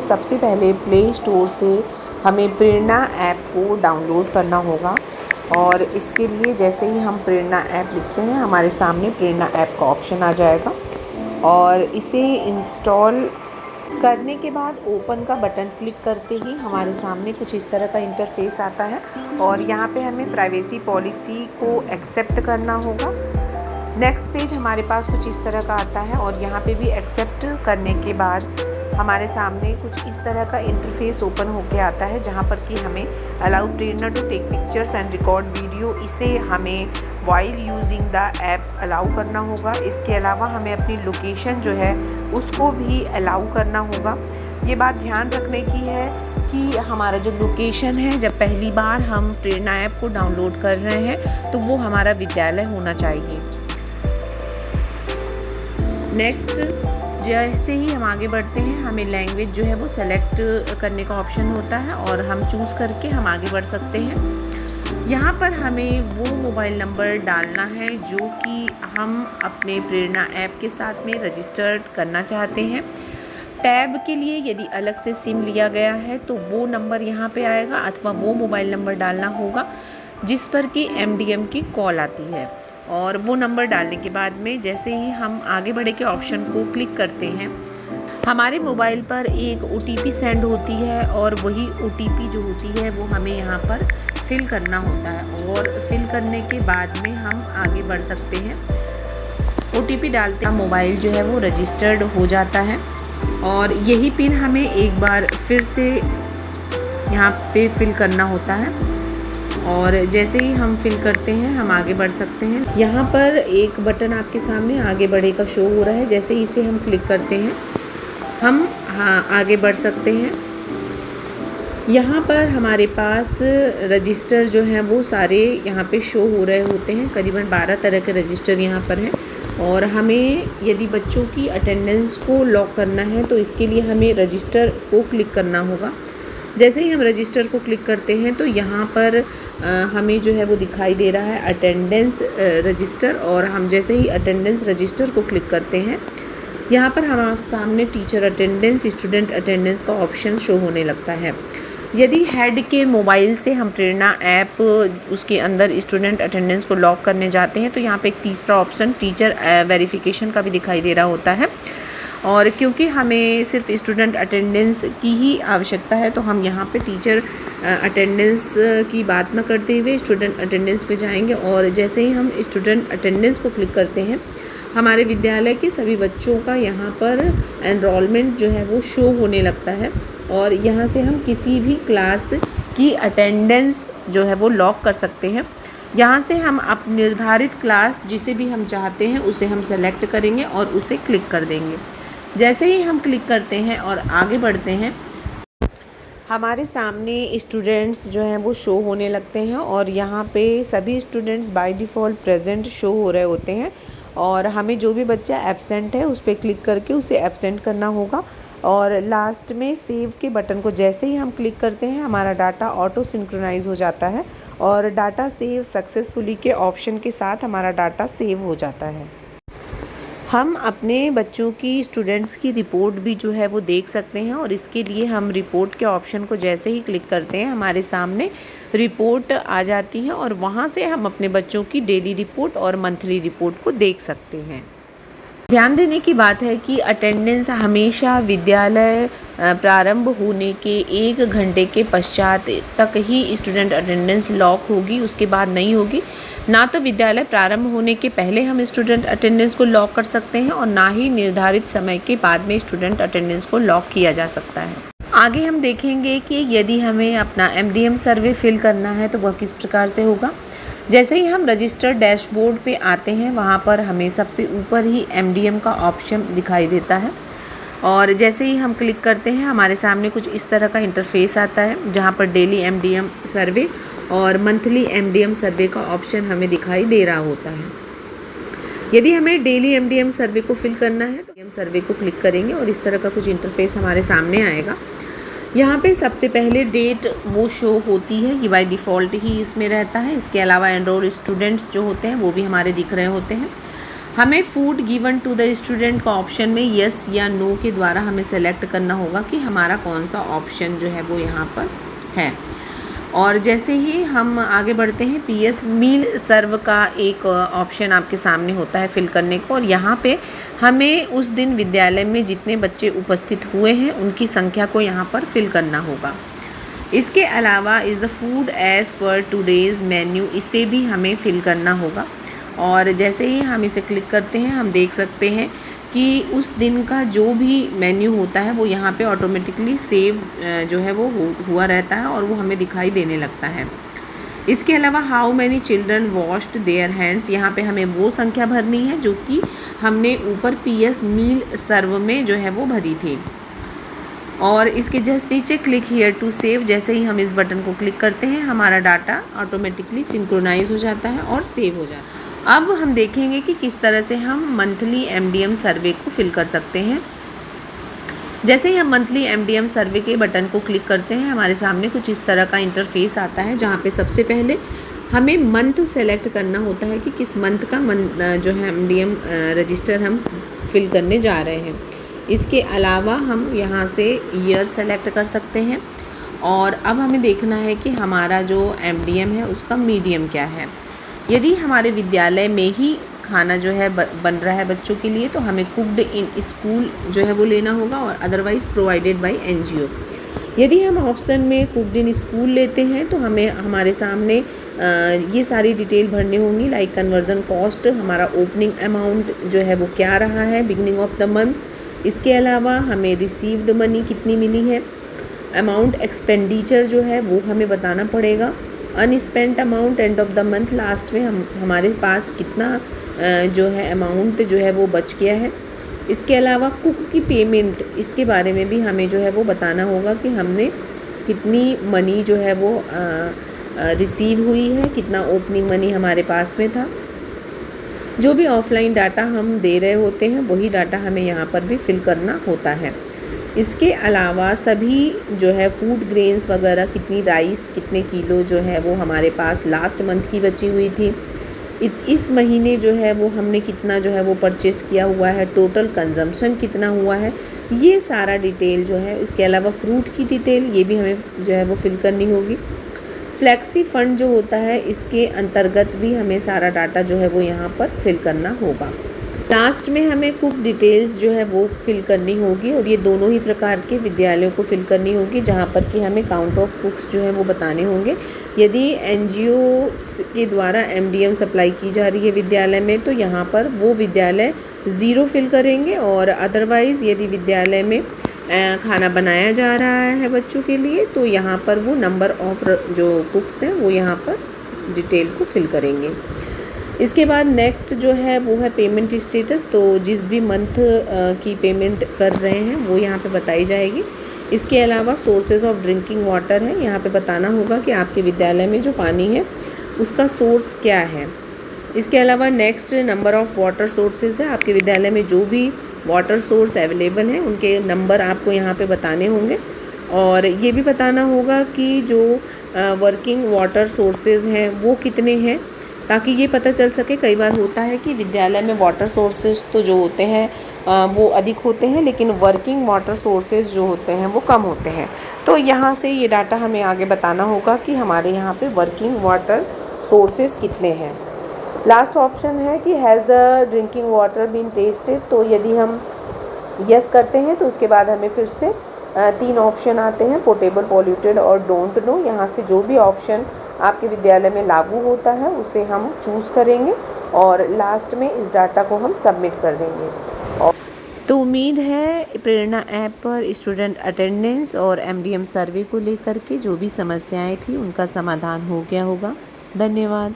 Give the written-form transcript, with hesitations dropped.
सबसे पहले play store से हमें प्रेरणा ऐप को डाउनलोड करना होगा। और इसके लिए जैसे ही हम प्रेरणा ऐप लिखते हैं, हमारे सामने प्रेरणा ऐप का ऑप्शन आ जाएगा और इसे इंस्टॉल करने के बाद ओपन का बटन क्लिक करते ही हमारे सामने कुछ इस तरह का इंटरफेस आता है और यहाँ पे हमें प्राइवेसी पॉलिसी को एक्सेप्ट करना होगा। नेक्स्ट पेज हमारे पास कुछ इस तरह का आता है और यहाँ पे भी एक्सेप्ट करने के बाद हमारे सामने कुछ इस तरह का इंटरफेस ओपन होके आता है, जहाँ पर कि हमें allow Prerna to take pictures and record video, इसे हमें while using the app allow करना होगा। इसके अलावा हमें अपनी लोकेशन जो है उसको भी अलाउ करना होगा। ये बात ध्यान रखने की है कि हमारा जो लोकेशन है, जब पहली बार हम प्रेरणा ऐप को डाउनलोड कर रहे हैं तो वो हमारा विद्यालय होना चाहिए। नेक्स्ट, जैसे ही हम आगे बढ़ते हैं हमें लैंग्वेज जो है वो सेलेक्ट करने का ऑप्शन होता है और हम चूज़ करके हम आगे बढ़ सकते हैं। यहाँ पर हमें वो मोबाइल नंबर डालना है जो कि हम अपने प्रेरणा ऐप के साथ में रजिस्टर्ड करना चाहते हैं। टैब के लिए यदि अलग से सिम लिया गया है तो वो नंबर यहाँ पे आएगा, अथवा वो मोबाइल नंबर डालना होगा जिस पर कि MDM की कॉल आती है। और वो नंबर डालने के बाद में जैसे ही हम आगे बढ़े के ऑप्शन को क्लिक करते हैं, हमारे मोबाइल पर एक OTP सेंड होती है और वही OTP जो होती है वो हमें यहाँ पर फिल करना होता है और फिल करने के बाद में हम आगे बढ़ सकते हैं। OTP डालते ही मोबाइल जो है वो रजिस्टर्ड हो जाता है और यही पिन हमें एक बार फिर से यहाँ पे फिल करना होता है और जैसे ही हम फिल करते हैं हम आगे बढ़ सकते हैं। यहाँ पर एक बटन आपके सामने आगे बढ़े का शो हो रहा है, जैसे ही इसे हम क्लिक करते हैं हम आगे बढ़ सकते हैं। यहाँ पर हमारे पास रजिस्टर जो हैं वो सारे यहाँ पे शो हो रहे होते हैं। करीबन 12 तरह के रजिस्टर यहाँ पर हैं और हमें यदि बच्चों की अटेंडेंस को लॉक करना है तो इसके लिए हमें रजिस्टर को क्लिक करना होगा। जैसे ही हम रजिस्टर को क्लिक करते हैं तो यहाँ पर हमें जो है वो दिखाई दे रहा है अटेंडेंस रजिस्टर, और हम जैसे ही अटेंडेंस रजिस्टर को क्लिक करते हैं यहाँ पर हमारे सामने टीचर अटेंडेंस, स्टूडेंट अटेंडेंस का ऑप्शन शो होने लगता है। यदि हेड के मोबाइल से हम प्रेरणा ऐप उसके अंदर स्टूडेंट अटेंडेंस को लॉक करने जाते हैं तो यहाँ पे एक तीसरा ऑप्शन टीचर वेरिफिकेशन का भी दिखाई दे रहा होता है। और क्योंकि हमें सिर्फ स्टूडेंट अटेंडेंस की ही आवश्यकता है तो हम यहाँ पे टीचर अटेंडेंस की बात न करते हुए स्टूडेंट अटेंडेंस पे जाएंगे और जैसे ही हम स्टूडेंट अटेंडेंस को क्लिक करते हैं हमारे विद्यालय के सभी बच्चों का यहाँ पर एनरोलमेंट जो है वो शो होने लगता है और यहाँ से हम किसी भी क्लास की अटेंडेंस जो है वो लॉक कर सकते हैं। यहाँ से हम अपनी निर्धारित क्लास जिसे भी हम चाहते हैं उसे हम सेलेक्ट करेंगे और उसे क्लिक कर देंगे। जैसे ही हम क्लिक करते हैं और आगे बढ़ते हैं हमारे सामने स्टूडेंट्स जो हैं वो शो होने लगते हैं और यहाँ पे सभी students by default present show हो रहे होते हैं और हमें जो भी बच्चा एब्सेंट है उस पर क्लिक करके उसे एब्सेंट करना होगा। और लास्ट में सेव के बटन को जैसे ही हम क्लिक करते हैं हमारा डाटा ऑटो सिंक्रोनाइज हो जाता है और डाटा सेव सक्सेसफुली के ऑप्शन के साथ हमारा डाटा सेव हो जाता है। हम अपने बच्चों की स्टूडेंट्स की रिपोर्ट भी जो है वो देख सकते हैं और इसके लिए हम रिपोर्ट के ऑप्शन को जैसे ही क्लिक करते हैं हमारे सामने रिपोर्ट आ जाती है और वहाँ से हम अपने बच्चों की डेली रिपोर्ट और मंथली रिपोर्ट को देख सकते हैं। ध्यान देने की बात है कि अटेंडेंस हमेशा विद्यालय प्रारंभ होने के 1 घंटे के पश्चात तक ही स्टूडेंट अटेंडेंस लॉक होगी, उसके बाद नहीं होगी। ना तो विद्यालय प्रारंभ होने के पहले हम स्टूडेंट अटेंडेंस को लॉक कर सकते हैं और ना ही निर्धारित समय के बाद में स्टूडेंट अटेंडेंस को लॉक किया जा सकता है। आगे हम देखेंगे कि यदि हमें अपना MDM सर्वे फिल करना है तो वह किस प्रकार से होगा। जैसे ही हम रजिस्टर डैशबोर्ड पे आते हैं वहाँ पर हमें सबसे ऊपर ही MDM का ऑप्शन दिखाई देता है और जैसे ही हम क्लिक करते हैं हमारे सामने कुछ इस तरह का इंटरफेस आता है जहाँ पर डेली MDM सर्वे और मंथली MDM सर्वे का ऑप्शन हमें दिखाई दे रहा होता है। यदि हमें डेली MDM सर्वे को फिल करना है तो MDM सर्वे को क्लिक करेंगे और इस तरह का कुछ इंटरफेस हमारे सामने आएगा। यहाँ पे सबसे पहले डेट वो शो होती है, ये बाय डिफ़ॉल्ट ही इसमें रहता है। इसके अलावा एनरोल स्टूडेंट्स जो होते हैं वो भी हमारे दिख रहे होते हैं। हमें food given to the student का ऑप्शन में यस या नो के द्वारा हमें सेलेक्ट करना होगा कि हमारा कौन सा ऑप्शन जो है वो यहाँ पर है। और जैसे ही हम आगे बढ़ते हैं, पीएस मील सर्व का एक ऑप्शन आपके सामने होता है फिल करने को, और यहाँ पे हमें उस दिन विद्यालय में जितने बच्चे उपस्थित हुए हैं उनकी संख्या को यहाँ पर फिल करना होगा। इसके अलावा is the food as per today's menu, इसे भी हमें फिल करना होगा। और जैसे ही हम इसे क्लिक करते हैं हम देख सकते हैं कि उस दिन का जो भी मेन्यू होता है वो यहाँ पे ऑटोमेटिकली सेव जो है वो हुआ रहता है और वो हमें दिखाई देने लगता है। इसके अलावा how many children washed their hands, यहाँ पे हमें वो संख्या भरनी है जो कि हमने ऊपर पीएस मील सर्व में जो है वो भरी थी। और इसके जस्ट नीचे क्लिक हियर टू सेव, जैसे ही हम इस बटन को क्लिक करते हैं हमारा डाटा ऑटोमेटिकली सिंक्रोनाइज हो जाता है और सेव हो जाता है। अब हम देखेंगे कि किस तरह से हम मंथली एमडीएम सर्वे को फिल कर सकते हैं। जैसे ही हम मंथली एमडीएम सर्वे के बटन को क्लिक करते हैं हमारे सामने कुछ इस तरह का इंटरफेस आता है, जहाँ पे सबसे पहले हमें मंथ सेलेक्ट करना होता है कि किस मंथ का जो है एमडीएम रजिस्टर हम फिल करने जा रहे हैं। इसके अलावा हम यहाँ से ईयर सेलेक्ट कर सकते हैं। और अब हमें देखना है कि हमारा जो एमडीएम है उसका मीडियम क्या है। यदि हमारे विद्यालय में ही खाना जो है बन रहा है बच्चों के लिए तो हमें कुक्ड इन स्कूल जो है वो लेना होगा, और अदरवाइज़ प्रोवाइडेड बाय एनजीओ। यदि हम ऑप्शन में कुक्ड इन स्कूल लेते हैं तो हमें हमारे सामने ये सारी डिटेल भरनी होंगी, लाइक कन्वर्जन कॉस्ट, हमारा ओपनिंग अमाउंट जो है वो क्या रहा है बिगनिंग ऑफ द मंथ। इसके अलावा हमें रिसीव्ड मनी कितनी मिली है, अमाउंट एक्सपेंडिचर जो है वो हमें बताना पड़ेगा, unspent amount end of the month, last में हमारे पास कितना जो है अमाउंट जो है वो बच गया है। इसके अलावा कुक की पेमेंट, इसके बारे में भी हमें जो है वो बताना होगा कि हमने कितनी मनी जो है वो रिसीव हुई है, कितना ओपनिंग मनी हमारे पास में था। जो भी ऑफलाइन डाटा हम दे रहे होते हैं वही डाटा हमें यहाँ पर भी फिल करना होता है। इसके अलावा सभी जो है फूड ग्रेन्स वगैरह, कितनी राइस कितने किलो जो है वो हमारे पास लास्ट मंथ की बची हुई थी, इस महीने जो है वो हमने कितना जो है वो परचेस किया हुआ है, टोटल कंजम्पशन कितना हुआ है, ये सारा डिटेल जो है। इसके अलावा फ्रूट की डिटेल ये भी हमें जो है वो फिल करनी होगी। फ्लैक्सी फ़ंड जो होता है इसके अंतर्गत भी हमें सारा डाटा जो है वो यहाँ पर फिल करना होगा। लास्ट में हमें कुक डिटेल्स जो है वो फिल करनी होगी, और ये दोनों ही प्रकार के विद्यालयों को फिल करनी होगी, जहाँ पर कि हमें काउंट ऑफ कुक्स जो है वो बताने होंगे। यदि एनजीओ के द्वारा एमडीएम सप्लाई की जा रही है विद्यालय में तो यहाँ पर वो विद्यालय 0 फिल करेंगे, और अदरवाइज़ यदि विद्यालय में खाना बनाया जा रहा है बच्चों के लिए तो यहाँ पर वो नंबर ऑफ जो कुक्स हैं वो यहाँ पर डिटेल को फिल करेंगे। इसके बाद नेक्स्ट जो है वो है पेमेंट स्टेटस, तो जिस भी मंथ की पेमेंट कर रहे हैं वो यहाँ पे बताई जाएगी। इसके अलावा सोर्सेज ऑफ ड्रिंकिंग वाटर है, यहाँ पे बताना होगा कि आपके विद्यालय में जो पानी है उसका सोर्स क्या है। इसके अलावा next number of water sources है, आपके विद्यालय में जो भी वाटर सोर्स अवेलेबल हैं उनके नंबर आपको यहाँ पे बताने होंगे। और ये भी बताना होगा कि जो वर्किंग वाटर सोर्सेज हैं वो कितने हैं, ताकि ये पता चल सके। कई बार होता है कि विद्यालय में वाटर सोर्सेज तो जो होते हैं वो अधिक होते हैं, लेकिन वर्किंग वाटर सोर्सेज जो होते हैं वो कम होते हैं। तो यहाँ से ये डाटा हमें आगे बताना होगा कि हमारे यहाँ पे वर्किंग वाटर सोर्सेज कितने हैं। लास्ट ऑप्शन है कि has the drinking water been tested, तो यदि हम यस करते हैं तो उसके बाद हमें फिर से 3 ऑप्शन आते हैं, पोर्टेबल, पॉल्यूटेड और डोंट नो। यहाँ से जो भी ऑप्शन आपके विद्यालय में लागू होता है उसे हम चूज़ करेंगे और लास्ट में इस डाटा को हम सबमिट कर देंगे। तो उम्मीद है प्रेरणा ऐप पर स्टूडेंट अटेंडेंस और एमडीएम सर्वे को लेकर के जो भी समस्याएं थी उनका समाधान हो गया होगा। धन्यवाद।